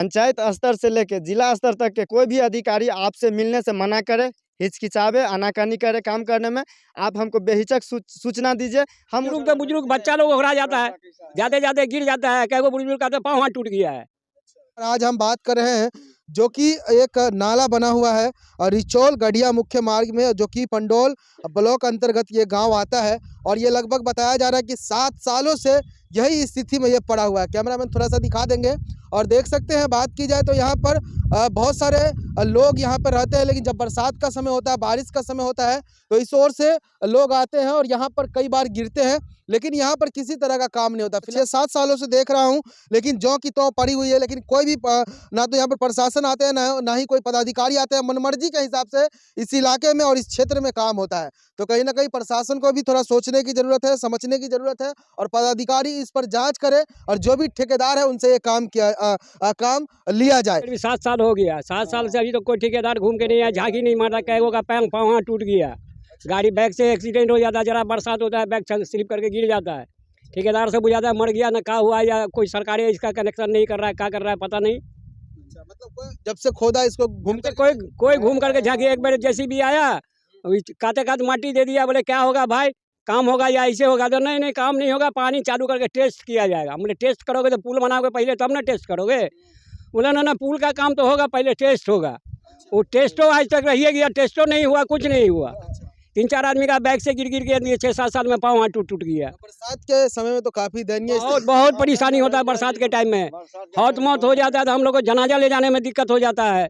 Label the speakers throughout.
Speaker 1: पंचायत स्तर से लेके जिला स्तर तक के कोई भी अधिकारी आपसे मिलने से मना करे, हिचकिचावे, आनाकानी करे काम करने में, आप हमको बेहिचक सूचना दीजिए। हम
Speaker 2: बुजुर्ग बच्चा लोग घबरा जाता है, जाते जाते गिर जाता है, कई बुजुर्ग का तो पाँव हाथ टूट गया है।
Speaker 3: आज हम बात कर रहे हैं जो कि एक नाला बना हुआ है और रिचौल गढ़िया मुख्य मार्ग में, जो कि पंडोल ब्लॉक अंतर्गत ये गांव आता है और ये लगभग बताया जा रहा है कि 7 सालों से यही स्थिति में ये पड़ा हुआ है। कैमरामैन थोड़ा सा दिखा देंगे और देख सकते हैं, बात की जाए तो यहाँ पर बहुत सारे लोग यहाँ पर रहते हैं, लेकिन जब बरसात का समय होता है, बारिश का समय होता है, तो इस ओर से लोग आते हैं और यहाँ पर कई बार गिरते हैं, लेकिन यहाँ पर किसी तरह का काम नहीं होता। पिछले 7 सालों से देख रहा हूँ, लेकिन जौ की तौ पड़ी हुई है, लेकिन कोई भी ना तो यहाँ पर प्रशासन आते हैं, ना ही कोई पदाधिकारी आते हैं। मनमर्जी के हिसाब से इस इलाके में और इस क्षेत्र में काम होता है। तो कहीं ना कहीं प्रशासन को भी थोड़ा सोचने की जरूरत है, समझने की जरूरत है और पदाधिकारी इस पर जांच करे और जो भी ठेकेदार है उनसे ये काम लिया जाए।
Speaker 2: 7 साल हो गया, 7 साल से अभी तो कोई ठेकेदार घूम के नहीं आया, झांकी नहीं मारा, कैगो का पाँव हाथ टूट गया, गाड़ी बैग से एक्सीडेंट हो जाता है, जरा बरसात होता है बैग स्लिप करके गिर जाता है, ठेकेदार से बुझाता है मर गया, ना का हुआ या कोई सरकारी इसका कनेक्शन नहीं कर रहा है, क्या कर रहा है पता नहीं।
Speaker 3: मतलब जब से खोदा इसको घूम कर
Speaker 2: कोई घूम करके झांकी, एक बार जेसीबी आया, काते काते माटी दे दिया, बोले क्या होगा भाई, काम होगा या ऐसे होगा, तो नहीं काम नहीं होगा, पानी चालू करके टेस्ट किया जाएगा। बोले टेस्ट करोगे तो पुल बनाओगे पहले तब ना टेस्ट करोगे। बोला ना पुल का काम तो होगा, पहले टेस्ट होगा। वो टेस्टो आज तक रहिए गया, टेस्टो नहीं हुआ, कुछ नहीं हुआ। 3-4 आदमी का बैग से गिर गया, 6-7 साल में पाँव हाथ टूट गया।
Speaker 3: बरसात के समय में तो काफी दयनीय
Speaker 2: बहुत परेशानी होता है बरसात के टाइम में, हौत मौत हो जाता है तो हम लोग को जनाजा ले जाने में दिक्कत हो जाता है।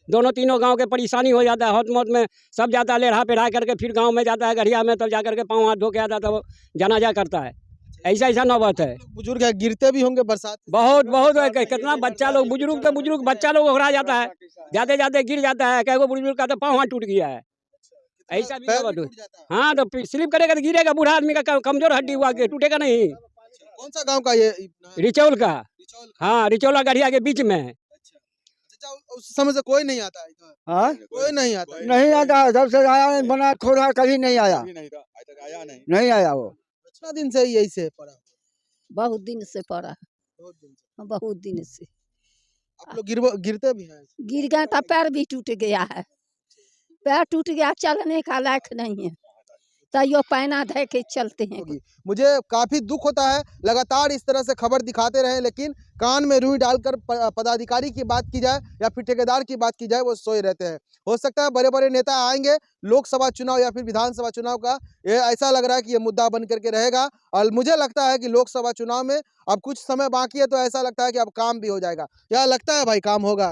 Speaker 2: दोनों तीनों गांव के परेशानी हो जाता है, हौत मौत में सब जाता है, लेढ़ा पेढ़ा करके फिर गांव में जाता है गढ़िया में, तब जा करके पाँव हाथ धो के आता तब जनाजा करता है। ऐसा नौबत है।
Speaker 3: बुजुर्ग है, गिरते भी होंगे बरसात
Speaker 2: बहुत कितना बच्चा लोग, बुजुर्ग बच्चा लोग घबरा जाता है, जाते जाते गिर जाता है, कई बुजुर्ग का तो पाँव हाथ टूट गया है। ऐसा भी हाँ, तो स्लिप करेगा तो गिरेगा, बूढ़ा आदमी का कमजोर हड्डी हुआ के टूटेगा नहीं।
Speaker 3: कौन सा गांव का ये?
Speaker 2: रिचौल का। हाँ, रिचौला गढ़िया के बीच में।
Speaker 3: उस समय से कोई नहीं आता है?
Speaker 1: हाँ,
Speaker 3: कोई नहीं आता?
Speaker 1: नहीं आता, जब से आया नहीं बना खोदा कभी नहीं आया, नहीं आया वो।
Speaker 3: कितना दिन से यही से पड़ा?
Speaker 4: बहुत दिन से पड़ा,
Speaker 3: बहुत दिन से।
Speaker 4: बहुत दिन से।
Speaker 3: आप लोग गिरते भी हैं?
Speaker 4: गिर गए तो पैर भी टूट गया है, पैर टूट गया, चलने का लायक नहीं है, तैयो पैना धे के चलते हैं।
Speaker 3: मुझे काफी दुख होता है, लगातार इस तरह से खबर दिखाते रहे, लेकिन कान में रुई डालकर पदाधिकारी की बात की जाए या फिर ठेकेदार की बात की जाए, वो सोए रहते हैं। हो सकता है बड़े बड़े नेता आएंगे, लोकसभा चुनाव या फिर विधानसभा चुनाव का ये ऐसा लग रहा है कि ये मुद्दा बन करके रहेगा और मुझे लगता है कि लोकसभा चुनाव में अब कुछ समय बाकी है, तो ऐसा लगता है कि अब काम भी हो जाएगा। क्या लगता है भाई, काम होगा?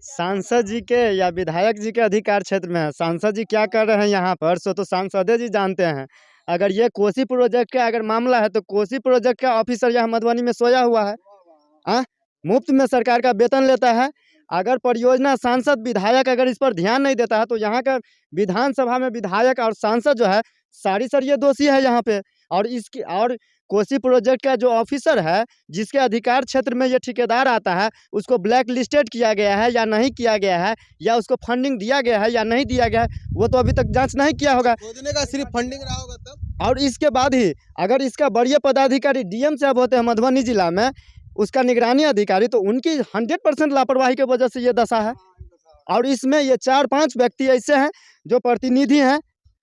Speaker 1: सांसद जी के या विधायक जी के अधिकार क्षेत्र में है, सांसद जी क्या कर रहे हैं यहाँ पर सो तो सांसद जी जानते हैं। अगर ये कोसी प्रोजेक्ट का अगर मामला है तो कोसी प्रोजेक्ट का ऑफिसर यहाँ मधुबनी में सोया हुआ है, मुफ्त में सरकार का वेतन लेता है। अगर परियोजना सांसद विधायक अगर इस पर ध्यान नहीं देता है तो यहाँ का विधानसभा में विधायक और सांसद जो है सारी ये दोषी है यहाँ पे। और कोसी प्रोजेक्ट का जो ऑफिसर है, जिसके अधिकार क्षेत्र में ये ठेकेदार आता है, उसको ब्लैक लिस्टेड किया गया है या नहीं किया गया है, या उसको फंडिंग दिया गया है या नहीं दिया गया है, वो तो अभी तक जांच नहीं किया होगा।
Speaker 3: खोदने का सिर्फ फंडिंग रहा होगा तब।
Speaker 1: और इसके बाद ही अगर इसका वरीय पदाधिकारी डीएम साहब होते हैं मधुबनी जिला में, उसका निगरानी अधिकारी, तो उनकी 100% लापरवाही की वजह से ये दशा है। और इसमें ये 4-5 व्यक्ति ऐसे हैं जो प्रतिनिधि हैं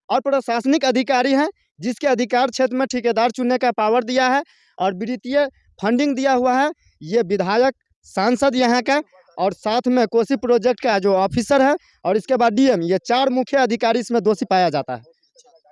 Speaker 1: और प्रशासनिक अधिकारी हैं, जिसके अधिकार क्षेत्र में ठेकेदार चुनने का पावर दिया है और वित्तीय फंडिंग दिया हुआ है। ये विधायक, सांसद यहाँ का और साथ में कोसी प्रोजेक्ट का जो ऑफिसर है और इसके बाद डीएम, ये 4 मुख्य अधिकारी इसमें दोषी पाया जाता है।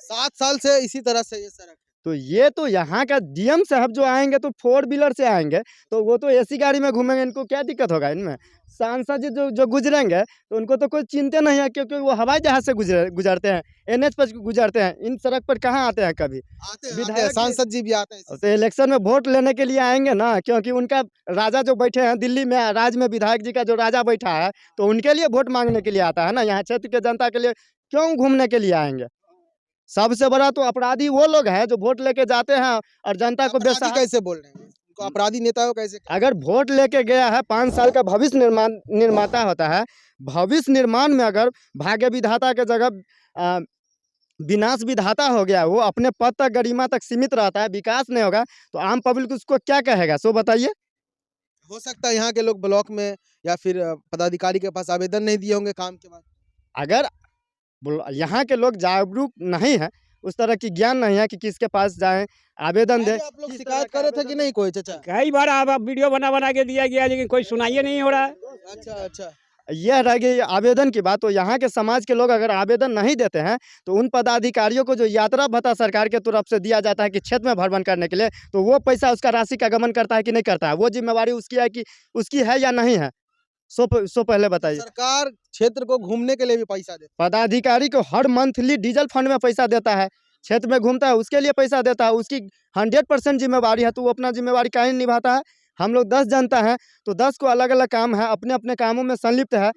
Speaker 3: 7 साल से इसी तरह से ये सड़क।
Speaker 1: तो ये तो यहाँ का डीएम साहब जो आएंगे तो 4 व्हीलर से आएंगे, तो वो तो एसी गाड़ी में घूमेंगे, इनको क्या दिक्कत होगा इनमें। सांसद जी जो गुजरेंगे तो उनको तो कोई चिंता नहीं है, क्योंकि वो हवाई जहाज से गुजरते हैं, एनएच पर गुजरते हैं, इन सड़क पर कहाँ आते हैं कभी।
Speaker 3: आते हैं, सांसद जी भी आते हैं।
Speaker 1: तो इलेक्शन में वोट लेने के लिए आएंगे ना, क्योंकि उनका राजा जो बैठे हैं दिल्ली में, राज्य में विधायक जी का जो राजा बैठा है, तो उनके लिए वोट मांगने के लिए आता है ना। यहाँ क्षेत्र के जनता के लिए क्यों घूमने के लिए आएंगे। सबसे बड़ा तो अपराधी वो लोग हैं जो वोट लेके जाते हैं और जनता को
Speaker 3: कैसे बोल रहे हैं, उनको अपराधी नेता हो कैसे?
Speaker 1: अगर वोट लेके गया है, 5 साल का भविष्य निर्माता होता है, भविष्य निर्माण में अगर भाग्य विधाता के जगह विनाश विधाता हो गया, वो अपने पद तक गरिमा तक सीमित रहता है, विकास नहीं होगा, तो आम पब्लिक उसको क्या कहेगा, सो बताइए।
Speaker 3: हो सकता है यहाँ के लोग ब्लॉक में या फिर पदाधिकारी के पास आवेदन नहीं दिए होंगे काम के बाद।
Speaker 1: अगर यहाँ के लोग जागरूक नहीं है, उस तरह की ज्ञान नहीं है कि किसके पास जाएं, आवेदन दें।
Speaker 3: पहले आप लोग
Speaker 1: किस
Speaker 3: शिकायत
Speaker 1: तरह
Speaker 3: कर
Speaker 1: का
Speaker 3: रहे थे कि
Speaker 1: आवेदन
Speaker 3: नहीं कोई चाचा?
Speaker 2: कई बार अब वीडियो बना बना के दिया गया लेकिन कोई सुनाइए नहीं हो रहा है।
Speaker 3: अच्छा अच्छा।
Speaker 1: यह रह गई आवेदन की बात। तो यहाँ के समाज के लोग अगर आवेदन नहीं देते हैं तो उन पदाधिकारियों को जो यात्रा भत्ता सरकार के तरफ से दिया जाता है कि क्षेत्र में भ्रमण करने के लिए, तो वो पैसा उसका राशि का गमन करता है कि नहीं करता है, वो जिम्मेवारी उसकी है कि उसकी है या नहीं है, सो पहले बताइए।
Speaker 3: सरकार क्षेत्र को घूमने के लिए भी पैसा देती
Speaker 1: पदाधिकारी को हर मंथली डीजल फंड में पैसा देता है, क्षेत्र में घूमता है उसके लिए पैसा देता है, उसकी 100% जिम्मेवारी है, तो वो अपना जिम्मेवारी काहे नहीं निभाता है। हम लोग 10 जनता है तो 10 को अलग अलग काम है, अपने अपने कामों में संलिप्त है,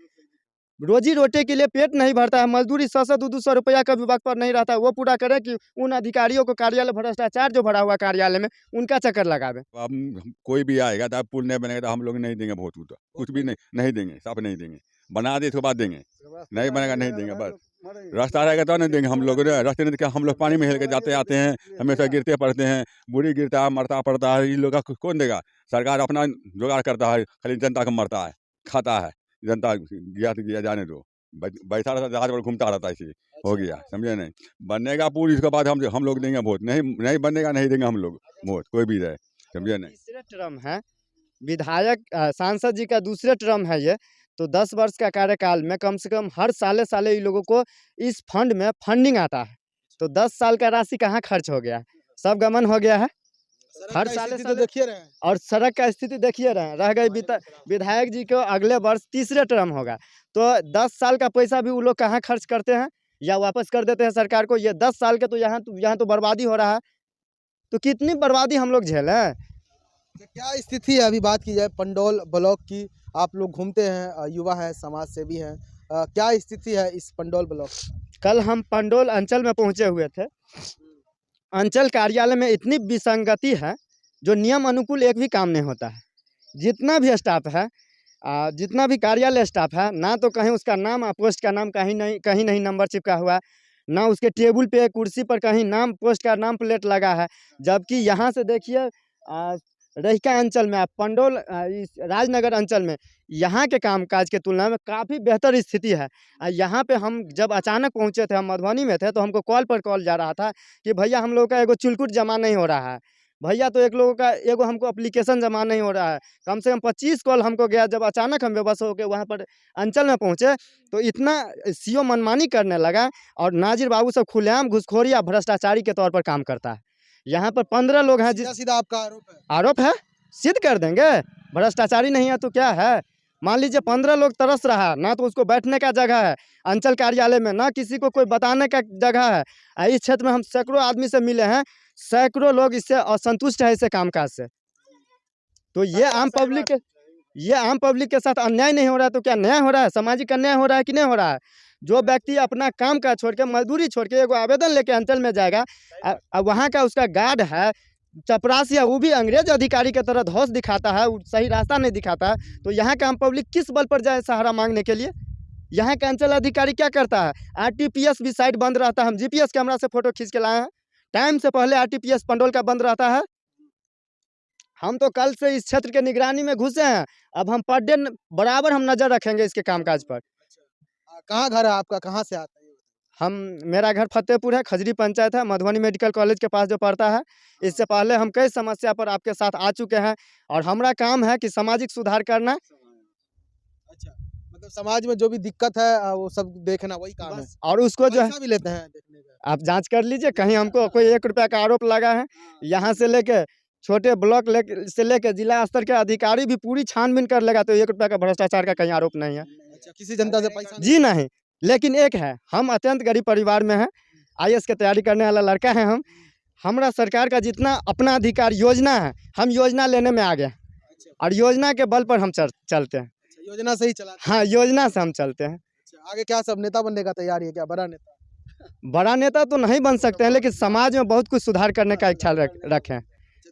Speaker 1: रोजी रोटी के लिए पेट नहीं भरता है, मजदूरी 100-200 रुपया का भी वक्त पर नहीं रहता है, वो पूरा करे कि उन अधिकारियों को कार्यालय भ्रष्टाचार जो भरा हुआ कार्यालय में उनका चक्कर लगावे।
Speaker 5: अब कोई भी आएगा तो अब पुल नहीं बनेगा तो हम लोग नहीं देंगे वोट, तो कुछ भी नहीं देंगे, साफ नहीं देंगे। बना दे तो बाद देंगे, नहीं बनेगा नहीं देंगे। बस रास्ता रहेगा तो नहीं देंगे हम लोग। रास्ते नहीं, क्या हम लोग पानी में हिल के जाते आते हैं, हमेशा गिरते पड़ते हैं, बुरी गिरता है, मरता पड़ता है। इन लोग का कौन देगा? सरकार अपना जुगाड़ करता है, खाली जनता को मरता है, खाता है। जनता गया तो गया, जाने दो। बैठा रहता जहाज पर घूमता रहता है, इसी हो गया, समझे नहीं। बनेगा पुल इसके बाद हम लोग देंगे वोट, नहीं बनेगा नहीं देंगे हम लोग वोट, कोई भी रहे, समझे नहीं।
Speaker 1: तीसरे टर्म है विधायक, सांसद जी का दूसरे टर्म है ये, तो 10 वर्ष का कार्यकाल में कम से कम हर साले इन लोगों को इस फंड में फंडिंग आता है, तो 10 साल का राशि कहाँ खर्च हो गया है, सब गमन हो गया है। हर साले
Speaker 3: तो देखिए रहे हैं।
Speaker 1: और सड़क का स्थिति देखिए रह गई। विधायक जी को अगले वर्ष तीसरे टर्म होगा, तो 10 साल का पैसा भी वो लोग कहाँ खर्च करते हैं या वापस कर देते हैं सरकार को। ये 10 साल के तो यहाँ तो बर्बादी हो रहा है, तो कितनी बर्बादी हम लोग झेलें।
Speaker 3: तो क्या स्थिति है अभी बात की जाए पंडोल ब्लॉक की? आप लोग घूमते हैं, युवा है, समाज सेवी हैं, क्या स्थिति है इस पंडोल ब्लॉक?
Speaker 1: कल हम पंडोल अंचल में पहुंचे हुए थे। अंचल कार्यालय में इतनी विसंगति है, जो नियम अनुकूल एक भी काम नहीं होता है। जितना भी स्टाफ है, जितना भी कार्यालय स्टाफ है, ना तो कहीं उसका नाम पोस्ट का नाम कहीं नहीं नंबर चिपका हुआ है, ना उसके टेबल पे कुर्सी पर कहीं नाम पोस्ट का नाम प्लेट लगा है। जबकि यहाँ से देखिए रहिका अंचल में, आप पंडोल इस राजनगर अंचल में यहाँ के कामकाज के तुलना में काफ़ी बेहतर स्थिति है। यहाँ पे हम जब अचानक पहुँचे थे, हम मधुबनी में थे, तो हमको कॉल पर कॉल जा रहा था कि भैया हम लोग का एगो चिलकुट जमा नहीं हो रहा है, भैया तो एक लोगों का एगो हमको एप्लीकेशन जमा नहीं हो रहा है। कम से कम 25 कॉल हमको गया। जब अचानक हम बेबस होकर वहाँ पर अंचल में पहुँचे तो इतना सीओ मनमानी करने लगा, और नाजिर बाबू सब खुलेआम घुसखोरी या भ्रष्टाचारी के तौर पर काम करता है। यहाँ पर 15 लोग हैं।
Speaker 3: सीधा आपका आरोप
Speaker 1: आरोप है, सिद्ध कर देंगे। भ्रष्टाचारी नहीं है तो क्या है। मान लीजिए 15 लोग तरस रहा, ना तो उसको बैठने का जगह है अंचल कार्यालय में, ना किसी को कोई बताने का जगह है। इस क्षेत्र में हम सैकड़ों आदमी से मिले हैं, सैकड़ों लोग इससे असंतुष्ट है, इससे कामकाज से। तो ये आम पब्लिक के साथ अन्याय नहीं हो रहा है तो क्या न्याय हो रहा है? सामाजिक अन्याय हो रहा है कि नहीं हो रहा है? जो व्यक्ति अपना काम का छोड़ के, मजदूरी छोड़ के एगो आवेदन लेके अंचल में जाएगा, अब वहाँ का उसका गार्ड है चपरासी है, वो भी अंग्रेज अधिकारी की तरह धौस दिखाता है, सही रास्ता नहीं दिखाता है, तो यहाँ का आम पब्लिक किस बल पर जाए सहारा मांगने के लिए? यहाँ का अंचल अधिकारी क्या करता है? आरटीपीएस भी साइट बंद रहता है। हम जीपीएस कैमरा से फोटो खींच के लाए हैं, टाइम से पहले आरटीपीएस पंडोल का बंद रहता है। हम तो कल से इस क्षेत्र के निगरानी में घुसे हैं, अब हम पर डे बराबर हम नजर रखेंगे इसके कामकाज पर।
Speaker 3: कहाँ घर है आपका, कहाँ से आता है?
Speaker 1: मेरा घर फतेहपुर है, खजरी पंचायत है, मधुबनी मेडिकल कॉलेज के पास जो पड़ता है। इससे पहले हम कई समस्या पर आपके साथ आ चुके हैं, और हमारा काम है कि सामाजिक सुधार करना।
Speaker 3: अच्छा, मतलब समाज में जो भी दिक्कत है वो सब देखना, वही काम है।
Speaker 1: और उसको जो है
Speaker 3: पैसा भी लेते हैं देखने का?
Speaker 1: आप जांच कर लीजिए, कहीं हमको कोई 1 रुपया का आरोप लगा है। यहाँ से लेके छोटे ब्लॉक से लेके जिला स्तर के अधिकारी भी पूरी छानबीन कर लेगा, तो 1 रुपया का भ्रष्टाचार का कहीं आरोप नहीं है।
Speaker 3: अच्छा, किसी जनता से पैसा
Speaker 1: जी नहीं, लेकिन एक है, हम अत्यंत गरीब परिवार में हैं, आईएएस की तैयारी करने वाला लड़का है हम। हमारा सरकार का जितना अपना अधिकार योजना है, हम योजना लेने में आ गए, और योजना के बल पर हम चलते हैं।
Speaker 3: योजना से ही चलाते हैं?
Speaker 1: हाँ, योजना से हम चलते हैं।
Speaker 3: आगे क्या सब नेता बनने का तैयारी है क्या? बड़ा नेता?
Speaker 1: बड़ा नेता तो नहीं बन सकते हैं, लेकिन समाज में बहुत कुछ सुधार करने का इच्छा रखें।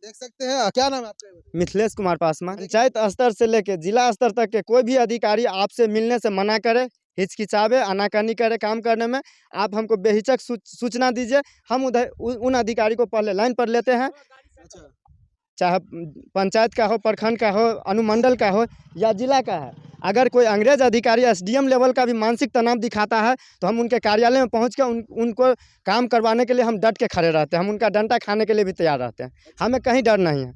Speaker 3: देख सकते हैं, क्या नाम है आपका?
Speaker 1: मिथिलेश कुमार पासवान। पंचायत स्तर से लेके जिला स्तर तक के कोई भी अधिकारी आपसे मिलने से मना करे, हिचकिचावे, आनाकानी करे काम करने में, आप हमको बेहिचक सूचना दीजिए, हम उन अधिकारी को पहले लाइन पर लेते हैं। चाहे पंचायत का हो, प्रखंड का हो, अनुमंडल का हो या जिला का है, अगर कोई अंग्रेज अधिकारी एसडीएम लेवल का भी मानसिक तनाव दिखाता है तो हम उनके कार्यालय में पहुंच के उनको काम करवाने के लिए हम डट के खड़े रहते हैं। हम उनका डंडा खाने के लिए भी तैयार रहते हैं। हमें कहीं डर नहीं है।